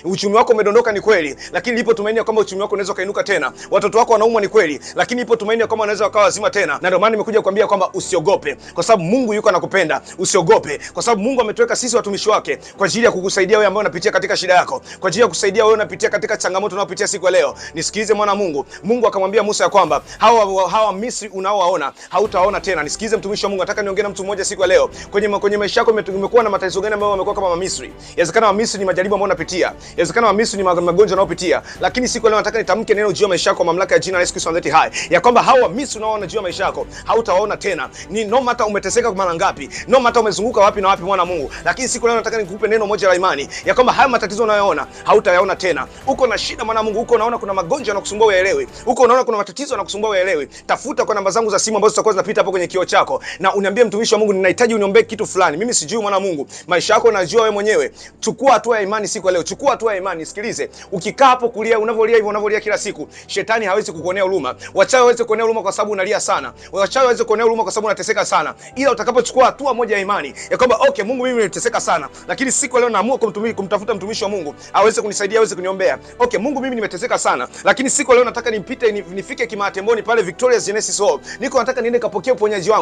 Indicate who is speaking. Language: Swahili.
Speaker 1: Uchumi wako umedondoka ni kweli, lakini lipo tumaini kwamba uchumi wako unaweza kainuka tena. Watoto wako wanaumwa ni kweli, lakini lipo tumaini kwamba wanaweza wakawa wazima tena. Na ndio maana nimekuja kukuambia kwamba usiogope, kwa sababu Mungu yuko anakupenda. Usiogope kwa sababu Mungu ametuweka sisi watumishi wake kwa ajili ya kukusaidia wewe ambaye unapitia katika shida yako, kwa ajili ya kusaidia wewe unapitia katika changamoto unayopitia siku ya leo. Nisikilize mwana Mungu. Mungu akamwambia Musa ya kwamba hawa Misri unaowaona hautawaona tena. Nisikilize mtumishi wa Mungu, nataka niongee na mtu mmoja siku ya leo. Kwenye maisha yako umekuwa na matatizo gani ambayo yamekuwa kama Misri? Inawezekana Misri ni majaribu ambayo unapitia. Inawezekana Misri ni magonjwa unayopitia. Lakini siku ya leo nataka nitamke neno juu ya maisha yako, mamlaka ya jina la Yesu Kristo aliye hai, ya kwamba hawa Misri unaoona juu ya maisha yako hautawaona tena. Ni no matter umeteseka kwa mara ngapi, no matter umezunguka wapi na wapi mwana Mungu, lakini siku leo nataka nikupe neno moja la imani ya kwamba haya matatizo unayoona hautayaona tena. Uko na shida mwana Mungu, uko unaona kuna magonjwa yanakusumbua uelewi, uko unaona kuna matatizo yanakusumbua uelewi, tafuta kwa namba zangu za simu ambazo zitakuwa zinapita hapo kwenye kioo chako, na uniambie mtumishi wa Mungu, ninahitaji uniombee kitu fulani. Mimi sijui mwana Mungu, maisha yako unajua wewe mwenyewe. Chukua hatua ya imani siku leo, chukua hatua ya imani. Sikilize, ukikaa hapo kulia unavolia hivyo unavolia kila siku, shetani hawezi kukuonea huruma. Wachawi hawezi kuonea huruma kwa sababu unalia sana. Wachawi hawezi kuonea huruma kwa sababu unateseka sana. Ila utakapochukua hatua moja ya imani ya kwamba okay, Mungu mimi nimeteseka sana, lakini siku leo naamua kumtafuta mtumishi wa Mungu aweze kunisaidia, aweze kuniombea. Okay, Mungu mimi nimeteseka sana, lakini siku leo nataka nifike Kimatemboni pale Victoria's Genesis Hall. Niko nataka niende kapokea uponyaji wangu.